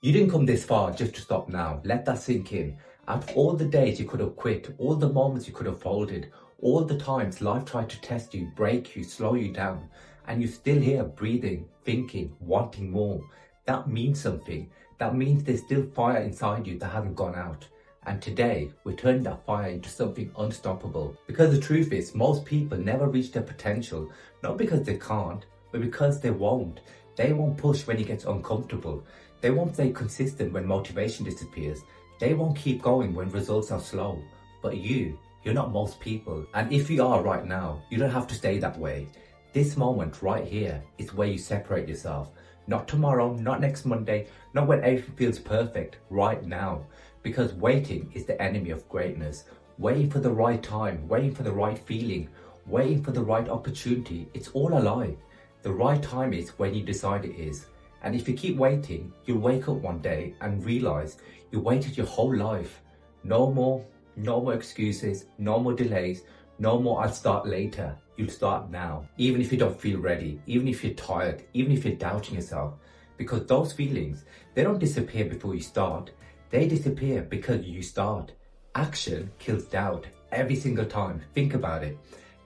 You didn't come this far just to stop now. Let that sink in. Out of all the days you could have quit, all the moments you could have folded, all the times life tried to test you, break you, slow you down, and you're still here breathing, thinking, wanting more. That means something. That means there's still fire inside you that hasn't gone out. And today, we're turning that fire into something unstoppable. Because the truth is, most people never reach their potential, not because they can't, but because they won't. They won't push when it gets uncomfortable. They won't stay consistent when motivation disappears. They won't keep going when results are slow. But you're not most people. And if you are right now, you don't have to stay that way. This moment right here is where you separate yourself. Not tomorrow, not next Monday, not when everything feels perfect, right now. Because waiting is the enemy of greatness. Waiting for the right time, waiting for the right feeling, waiting for the right opportunity, it's all a lie. The right time is when you decide it is. And if you keep waiting, you'll wake up one day and realize you waited your whole life. No more excuses, no more delays, no more I'll start later. You'll start now. Even if you don't feel ready, even if you're tired, even if you're doubting yourself. Because those feelings, they don't disappear before you start. They disappear because you start. Action kills doubt every single time. Think about it.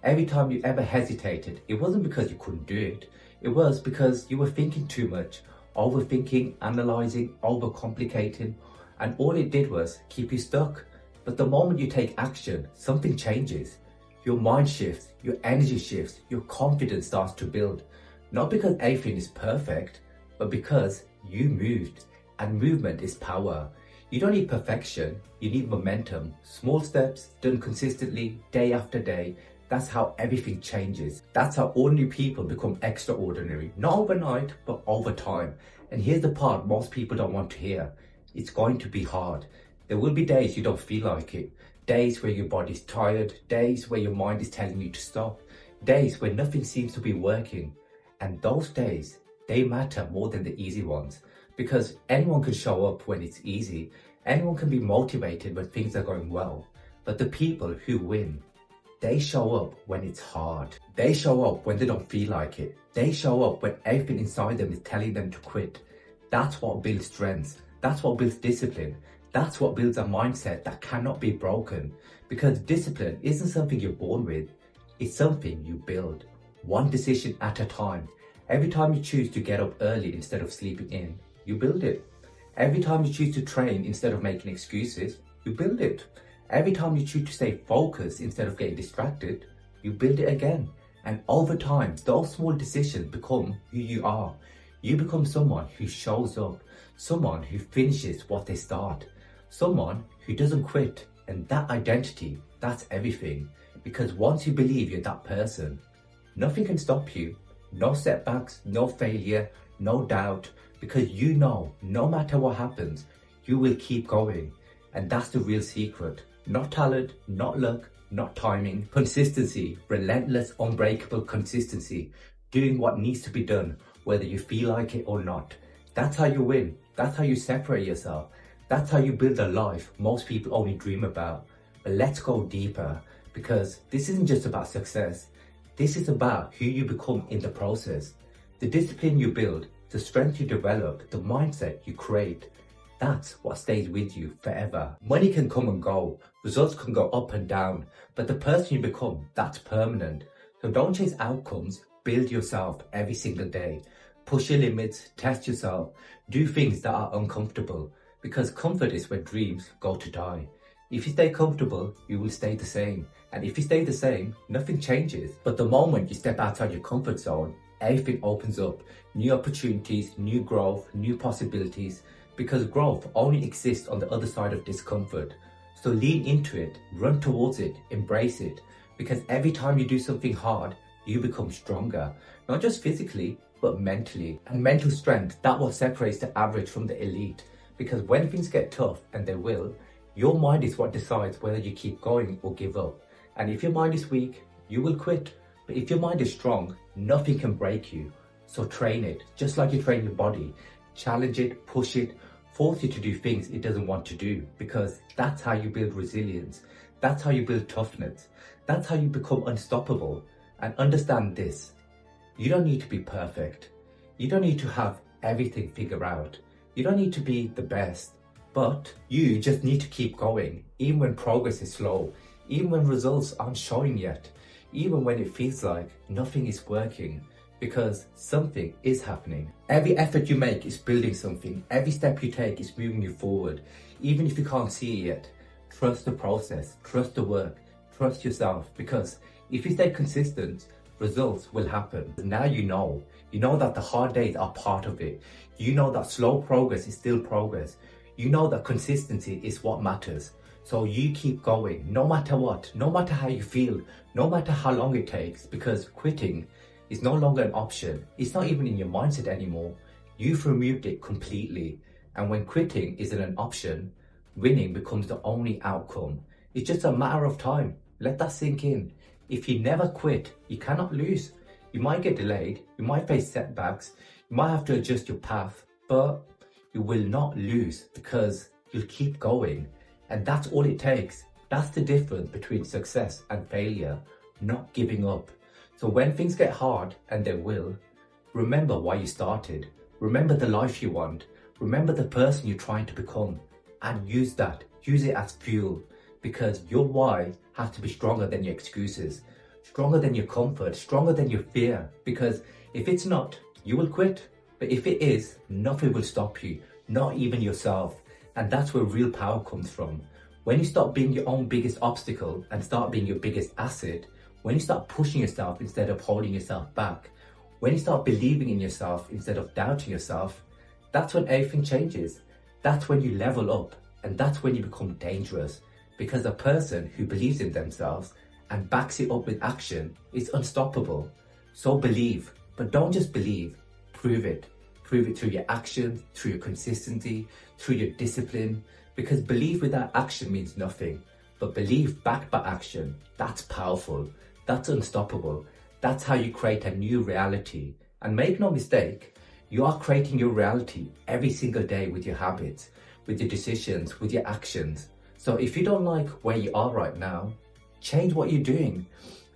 Every time you ever hesitated, it wasn't because you couldn't do it. It was because you were thinking too much, overthinking, analyzing, overcomplicating, and all it did was keep you stuck. But the moment you take action, something changes. Your mind shifts, your energy shifts, your confidence starts to build. Not because everything is perfect, but because you moved. And movement is power. You don't need perfection, you need momentum. Small steps done consistently, day after day. That's how everything changes. That's how ordinary people become extraordinary. Not overnight, but over time. And here's the part most people don't want to hear. It's going to be hard. There will be days you don't feel like it. Days where your body's tired. Days where your mind is telling you to stop. Days where nothing seems to be working. And those days, they matter more than the easy ones. Because anyone can show up when it's easy. Anyone can be motivated when things are going well. But the people who win, they show up when it's hard. They show up when they don't feel like it. They show up when everything inside them is telling them to quit. That's what builds strength. That's what builds discipline. That's what builds a mindset that cannot be broken. Because discipline isn't something you're born with. It's something you build. One decision at a time. Every time you choose to get up early instead of sleeping in, you build it. Every time you choose to train instead of making excuses, you build it. Every time you choose to stay focused instead of getting distracted, you build it again. And over time, those small decisions become who you are. You become someone who shows up, someone who finishes what they start, someone who doesn't quit. And that identity, that's everything. Because once you believe you're that person, nothing can stop you. No setbacks, no failure, no doubt. Because you know, no matter what happens, you will keep going. And that's the real secret. Not talent, not luck, not timing. Consistency, relentless, unbreakable consistency. Doing what needs to be done, whether you feel like it or not. That's how you win. That's how you separate yourself. That's how you build a life most people only dream about. But let's go deeper, because this isn't just about success. This is about who you become in the process. The discipline you build, the strength you develop, the mindset you create. That's what stays with you forever. Money can come and go, results can go up and down, but the person you become, that's permanent. So don't chase outcomes, build yourself every single day. Push your limits, test yourself, do things that are uncomfortable, because comfort is where dreams go to die. If you stay comfortable, you will stay the same. And if you stay the same, nothing changes. But the moment you step outside your comfort zone, everything opens up. New opportunities, new growth, new possibilities. Because growth only exists on the other side of discomfort. So lean into it, run towards it, embrace it. Because every time you do something hard, you become stronger. Not just physically, but mentally. And mental strength, that's what separates the average from the elite. Because when things get tough, and they will, your mind is what decides whether you keep going or give up. And if your mind is weak, you will quit. But if your mind is strong, nothing can break you. So train it, just like you train your body. Challenge it, push it, force it to do things it doesn't want to do. Because that's how you build resilience. That's how you build toughness. That's how you become unstoppable. And understand this, you don't need to be perfect. You don't need to have everything figured out. You don't need to be the best, but you just need to keep going, even when progress is slow, even when results aren't showing yet, even when it feels like nothing is working, because something is happening. Every effort you make is building something. Every step you take is moving you forward, even if you can't see it yet. Trust the process, trust the work, trust yourself, because if you stay consistent, results will happen. Now you know that the hard days are part of it. You know that slow progress is still progress. You know that consistency is what matters. So you keep going, no matter what, no matter how you feel, no matter how long it takes, because quitting is no longer an option. It's not even in your mindset anymore. You've removed it completely. And when quitting isn't an option, winning becomes the only outcome. It's just a matter of time. Let that sink in. If you never quit, you cannot lose. You might get delayed, you might face setbacks, you might have to adjust your path, but you will not lose because you'll keep going. And that's all it takes. That's the difference between success and failure, not giving up. So when things get hard, and they will, remember why you started. Remember the life you want. Remember the person you're trying to become. And use that. Use it as fuel. Because your why has to be stronger than your excuses. Stronger than your comfort. Stronger than your fear. Because if it's not, you will quit. But if it is, nothing will stop you. Not even yourself. And that's where real power comes from. When you stop being your own biggest obstacle and start being your biggest asset, when you start pushing yourself instead of holding yourself back, when you start believing in yourself instead of doubting yourself, that's when everything changes. That's when you level up, and that's when you become dangerous. Because a person who believes in themselves and backs it up with action is unstoppable. So believe, but don't just believe, prove it. Prove it through your actions, through your consistency, through your discipline. Because belief without action means nothing. But belief backed by action, that's powerful. That's unstoppable. That's how you create a new reality. And make no mistake, you are creating your reality every single day with your habits, with your decisions, with your actions. So if you don't like where you are right now, change what you're doing.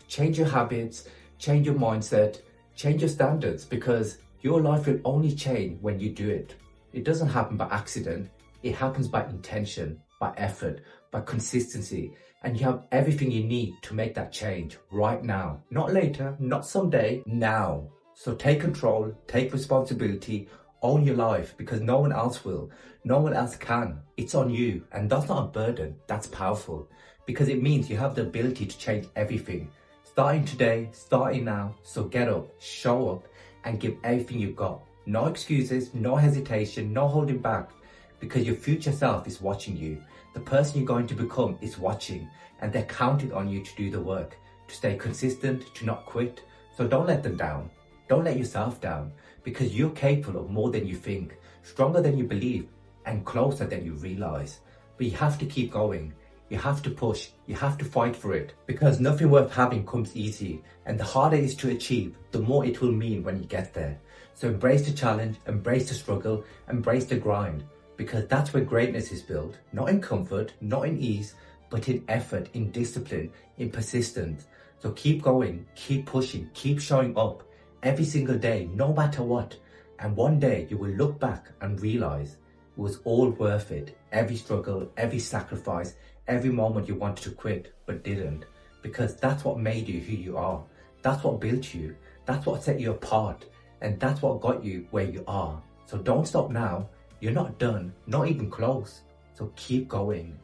Change your habits, change your mindset, change your standards, because your life will only change when you do it. It doesn't happen by accident. It happens by intention, by effort, by consistency. And you have everything you need to make that change right now. Not later, not someday, now. So take control, take responsibility, own your life, because no one else will. No one else can. It's on you. And that's not a burden, that's powerful. Because it means you have the ability to change everything. Starting today, starting now. So get up, show up, and give everything you've got. No excuses, no hesitation, no holding back. Because your future self is watching you. The person you're going to become is watching, and they're counting on you to do the work, to stay consistent, to not quit. So don't let them down. Don't let yourself down, because you're capable of more than you think, stronger than you believe, and closer than you realize. But you have to keep going. You have to push. You have to fight for it, because nothing worth having comes easy, and the harder it is to achieve, the more it will mean when you get there. So embrace the challenge, embrace the struggle, embrace the grind. Because that's where greatness is built, not in comfort, not in ease, but in effort, in discipline, in persistence. So keep going, keep pushing, keep showing up every single day, no matter what. And one day you will look back and realize it was all worth it. Every struggle, every sacrifice, every moment you wanted to quit, but didn't. Because that's what made you who you are. That's what built you. That's what set you apart. And that's what got you where you are. So don't stop now. You're not done, not even close. So keep going.